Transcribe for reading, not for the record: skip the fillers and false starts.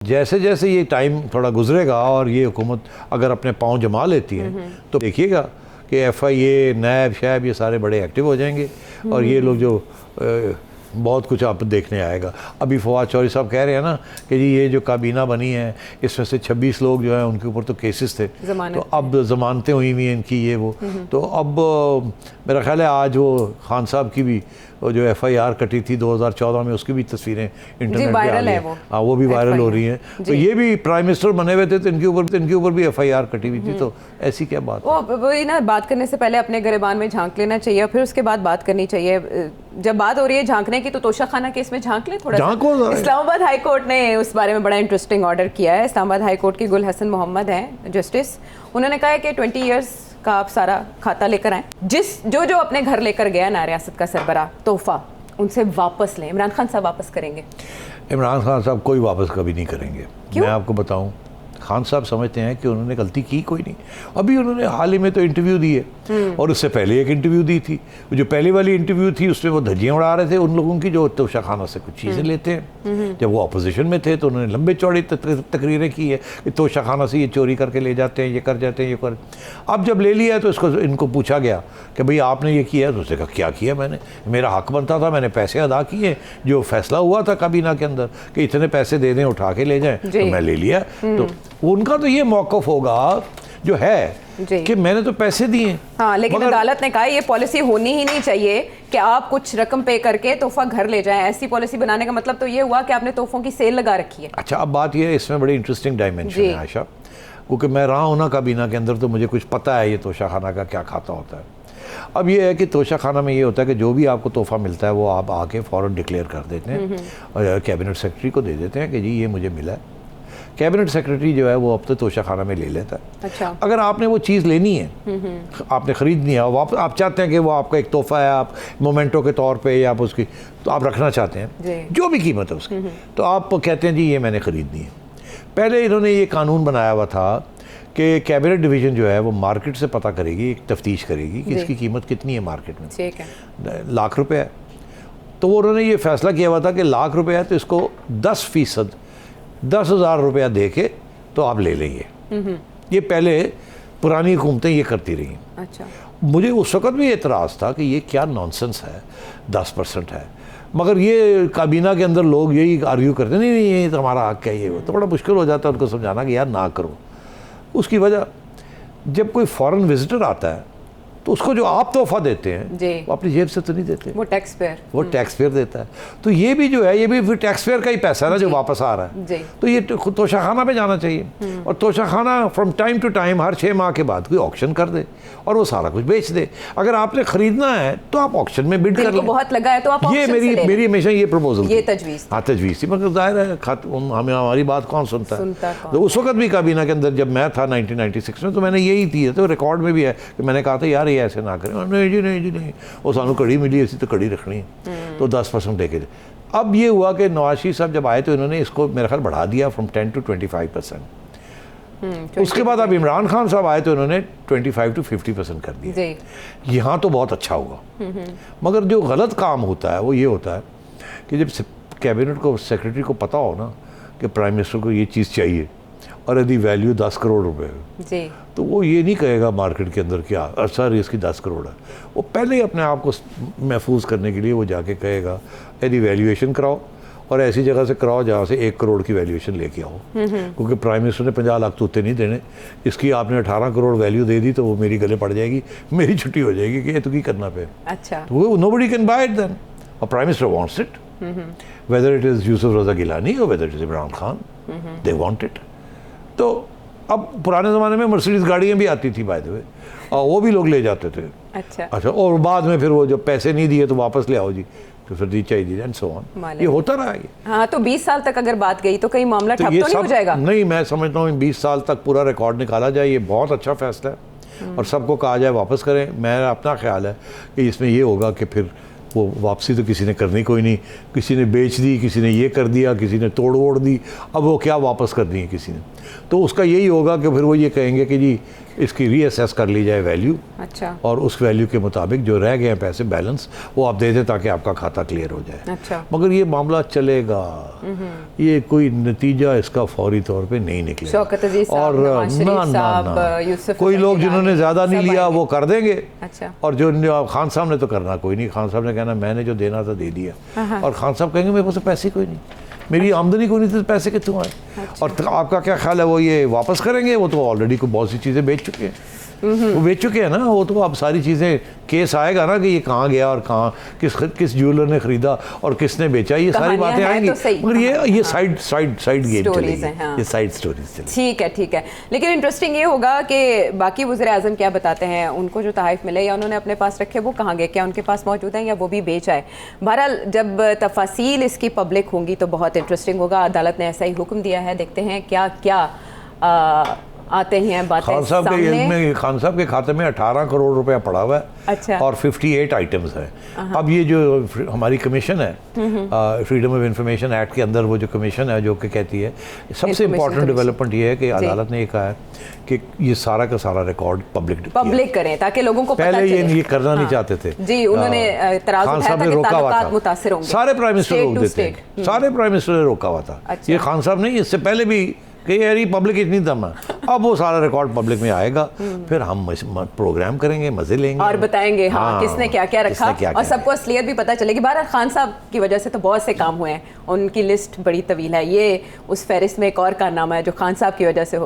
जैसे जैसे ये टाइम थोड़ा गुजरेगा और ये हुकूमत अगर अपने पाँव जमा लेती है तो देखिएगा कि FIA, नैब, शैब ये सारे बड़े एक्टिव हो जाएंगे और ये लोग जो बहुत कुछ आप देखने आएगा। अभी फवाद चौधरी साहब कह रहे हैं ना कि जी ये जो काबीना बनी है इसमें से 26 लोग जो हैं उनके ऊपर तो केसेस थे, तो अब ज़मानतें हुई हुई हैं इनकी ये वो, तो अब मेरा ख्याल है आज वो खान साहब की भी जो FIR कटी थी 2014 में उसकी भी तस्वीरें इंटरनेट पे आ रही हैं, हाँ वो भी वायरल हो रही हैं। तो ये भी प्राइम मिनिस्टर बने हुए थे तो इनके ऊपर भी FIR कटी हुई थी, तो ऐसी क्या बात है। वही ना, बात करने से पहले अपने गिरबान में झांक लेना चाहिए, फिर उसके बाद बात करनी चाहिए। जब बात हो रही है झांकने की तो तोशा खाना केस में झांक ले थोड़ा। इस्लामाबाद हाई कोर्ट ने उस बारे में बड़ा इंटरेस्टिंग ऑर्डर किया है। इस्लामाबाद हाई कोर्ट के गुल हसन मोहम्मद हैं जस्टिस, उन्होंने कहा है कि 20 ईयर्स का आप सारा खाता लेकर आए, जो अपने घर लेकर गया ना रियासत का सरबराह तोहफा, उनसे वापस लें। इमरान खान साहब वापस करेंगे? इमरान खान साहब कोई वापस कभी नहीं करेंगे। क्यों? मैं आपको बताऊं, खान साहब समझते हैं कि उन्होंने गलती की कोई नहीं। अभी उन्होंने हाल ही में तो इंटरव्यू दी है और उससे पहले एक इंटरव्यू दी थी। जो पहले वाली इंटरव्यू थी उसमें वो धज्जियाँ उड़ा रहे थे उन लोगों की जो तोशा खाना से कुछ चीज़ें लेते हैं। जब वो अपोजिशन में थे तो उन्होंने लंबे चौड़ी तकरीरें की है कि तोशा खाना से ये चोरी करके ले जाते हैं, ये कर जाते हैं, ये कर। अब जब ले लिया है तो इनको पूछा गया कि भाई आपने ये किया, तो उसने कहा क्या किया मैंने, मेरा हक बनता था, मैंने पैसे अदा किए, जो फैसला हुआ था काबीना के अंदर कि इतने पैसे दे दें उठा के ले जाएं, तो मैं ले लिया। तो उनका तो ये मौक़िफ़ होगा जो है कि मैंने तो पैसे दिए। हाँ, लेकिन अदालत ने कहा ये पॉलिसी होनी ही नहीं चाहिए कि आप कुछ रकम पे करके तोहफा घर ले जाएं। ऐसी पॉलिसी बनाने का मतलब तो ये हुआ कि आपने तोहफों की सेल लगा रखी है। अच्छा, अब बात ये है, इसमें बड़ी इंटरेस्टिंग डायमेंशन है आयशा, क्योंकि मैं रहा हूँ ना काबीना के अंदर, तो मुझे कुछ पता है ये तोशा खाना का क्या खाता होता है। अब ये है कि तोशा खाना में ये होता है कि जो भी आपको तोहफा मिलता है वो आप आके फ़ौरन डिक्लेयर कर देते हैं और कैबिनेट सेक्रेटरी को दे देते हैं कि जी ये मुझे मिला है। कैबिनेट सेक्रेटरी जो है वो अब तो तोशा खाना में ले लेता है। अच्छा। अगर आपने वो चीज़ लेनी है, आपने ख़रीदनी है, आप चाहते हैं कि वो आपका एक तोहफा है, आप मोमेंटो के तौर पे या आप उसकी तो आप रखना चाहते हैं जो भी कीमत है उसकी, तो आप कहते हैं जी ये मैंने ख़रीदनी है। पहले इन्होंने ये कानून बनाया हुआ था कि कैबिनेट डिवीज़न जो है वो मार्केट से पता करेगी, एक तफ्तीश करेगी कि इसकी कीमत कितनी है मार्केट में। ठीक है। लाख रुपये है, तो उन्होंने ये फैसला किया हुआ था कि लाख रुपये है तो इसको 10% 10,000 रुपया दे के तो आप ले लेंगे। ये पहले पुरानी हुकूमतें ये करती रही। अच्छा। मुझे उस वक़्त भी एतराज़ था कि ये क्या नॉनसेंस है, 10% है, मगर ये काबीना के अंदर लोग यही आर्ग्यू करते नहीं नहीं ये तो हमारा हक है, ये वो, तो बड़ा मुश्किल हो जाता है उनको समझाना कि यार ना करो। उसकी वजह, जब कोई फॉरेन विजिटर आता है तो उसको जो आप तोहफा देते हैं वो अपनी जेब से तो नहीं देते, वो टैक्स पेयर देता है। तो ये भी जो है ये भी फिर टैक्स पेयर का ही पैसा है ना जो वापस आ रहा है। तो ये तोशा खाना पे जाना चाहिए और तोशा खाना फ्रॉम टाइम टू टाइम हर 6 माह के बाद कोई ऑक्शन कर दे और वो सारा कुछ बेच दे। अगर आपने खरीदना है तो आप ऑक्शन में बिड कर लो। बहुत लगा है तो आप ये मेरी हमेशा ये प्रपोजल, ये तजवीज़, हाँ तजवीज़ थी, मगर जाहिर है हमें हमारी बात कौन सुनता है। तो उस वक्त भी काबीना के अंदर जब मैं था 1996 में तो मैंने यही थी, तो रिकॉर्ड में भी है कि मैंने कहा था यार ये ऐसे ना करें। नहीं जी नहीं, वो सानू कड़ी मिली ऐसी तो कड़ी रखनी है, तो 10% लेके। अब ये हुआ कि नवाज शरीफ साहब जब आए तो इन्होंने इसको मेरा ख्याल बढ़ा दिया फ्रॉम 10 to 25%। उसके बाद अब इमरान खान साहब आए तो इन्होंने 25 to 50% कर दिया। यहाँ तो बहुत अच्छा हुआ, मगर जो गलत काम होता है वो ये होता है कि जब कैबिनेट को सेक्रेटरी को पता हो ना कि प्राइम मिनिस्टर को ये चीज़ चाहिए और यदि वैल्यू 10 करोड़ रुपए है तो वो ये नहीं कहेगा मार्केट के अंदर क्या सर इसकी 10 करोड़ है। वो पहले ही अपने आप को महफूज करने के लिए वो जाके कहेगा यदि वैल्यूएशन कराओ और ऐसी जगह से कराओ जहाँ से 1 करोड़ की वैल्यूएशन लेके आओ, क्योंकि प्राइम मिनिस्टर ने 50 लाख तोते नहीं देने, इसकी आपने 18 करोड़ वैल्यू दे दी तो वो मेरी गले पड़ जाएगी, मेरी छुट्टी हो जाएगी कि ये तो की करना पे। अच्छा। तो वो nobody can buy it then, और prime minister wants it, whether it is Yusuf Raza Gilani और whether it is Imran Khan, they want it. तो अब पुराने ज़माने में मर्सिडीज़ गाड़ियाँ भी आती थी बाय द वे, और वो भी लोग ले जाते थे। अच्छा, और बाद में फिर वो जब पैसे नहीं दिए तो वापस ले आओ जी, तो फिर दी चाहिए एंड सो ऑन, ये होता रहा है। हाँ, तो 20 साल तक अगर बात गई तो कहीं मामला ठप तो नहीं हो जाएगा? नहीं, मैं समझता हूँ 20 साल तक पूरा रिकॉर्ड निकाला जाए, ये बहुत अच्छा फैसला है और सबको कहा जाए वापस करें। मेरा अपना ख्याल है कि इसमें ये होगा कि फिर वो वापसी तो किसी ने करनी कोई नहीं, किसी ने बेच दी, किसी ने ये कर दिया, किसी ने तोड़ वोड़ दी, अब वो क्या वापस करनी है किसी ने, तो उसका यही होगा कि फिर वो ये कहेंगे कि जी इसकी रीअसेस कर ली जाए वैल्यू, अच्छा, और उस वैल्यू के मुताबिक जो रह गए हैं पैसे बैलेंस वो आप दे दें ताकि आपका खाता क्लियर हो जाए। अच्छा, मगर ये मामला चलेगा, ये कोई नतीजा इसका फौरी तौर पे नहीं निकलेगा। शौकत अजीज साहब, और नवाज शरीफ ना साहब, यूसुफ कोई लोग ज़रदारी जिन्होंने ज़्यादा नहीं सब लिया आएंगे। वो कर देंगे, अच्छा, और जो खान साहब ने तो करना कोई नहीं, खान साहब ने कहना मैंने जो देना था दे दिया, और खान साहब कहेंगे मेरे पास तो पैसे कोई नहीं, मेरी आमदनी कोई नहीं थी, तो पैसे कितने आए। और आपका क्या ख्याल है वो ये वापस करेंगे? वो तो ऑलरेडी को बहुत सी चीज़ें बेच चुके हैं, वो बेच चुके हैं ना, वो तो अब सारी चीज़ें केस आएगा ना कि ये कहाँ गया और कहाँ किस ज्वेलर ने खरीदा और किसने बेचा, ये सारी बातें आएंगी। मगर ये साइड गेम चलेगी, ये साइड स्टोरीज चलेगी। ठीक है, ठीक है। लेकिन इंटरेस्टिंग ये होगा कि बाकी वज़ीर आज़म क्या बताते हैं, उनको जो तहफ़ मिले या उन्होंने अपने पास रखे वो कहाँ गए, क्या उनके पास मौजूद हैं या वो भी बेच आए। बहरहाल जब तफासील इसकी पब्लिक होंगी तो बहुत इंटरेस्टिंग होगा। अदालत ने ऐसा ही हुक्म दिया है, देखते हैं क्या क्या आते हैं बातें खान साहब सामने। खान साहब के खाते में 18 करोड़ रुपया पड़ा हुआ है। अच्छा। और 58 आइटम्स हैं। अब ये जो हमारी कमीशन है, फ्रीडम ऑफ इंफॉर्मेशन एक्ट के अंदर वो जो कमीशन है जो कि कहती है, सबसे इम्पोर्टेंट डेवलपमेंट ये है कि अदालत ने ये कहा है कि ये सारा का सारा रिकॉर्ड पब्लिक करें ताकि लोगों को पता पहले चले। ये करना नहीं चाहते थे जी, उन्होंने इतराज़ खान उठाया साहब था ने कि रोका हुआ ताल्लुकात था, मुतासिर होंगे। सारे प्राइम मिनिस्टर रोक देते हैं, सारे प्राइम मिनिस्टर ने रोका हुआ था। अच्छा। ये खान साहब नहीं, इससे पहले भी कि यार ये पब्लिक इतनी दम है। अब वो सारा रिकॉर्ड पब्लिक में आएगा, फिर हम प्रोग्राम करेंगे, मजे लेंगे और बताएंगे हाँ किसने क्या क्या रखा, क्या और सबको असलियत भी पता चलेगी। बहरहाल खान साहब की वजह से तो बहुत से काम हुए हैं, उनकी लिस्ट बड़ी तवील है। ये उस फहरिस्त में एक और कारनामा है जो खान साहब की वजह से हो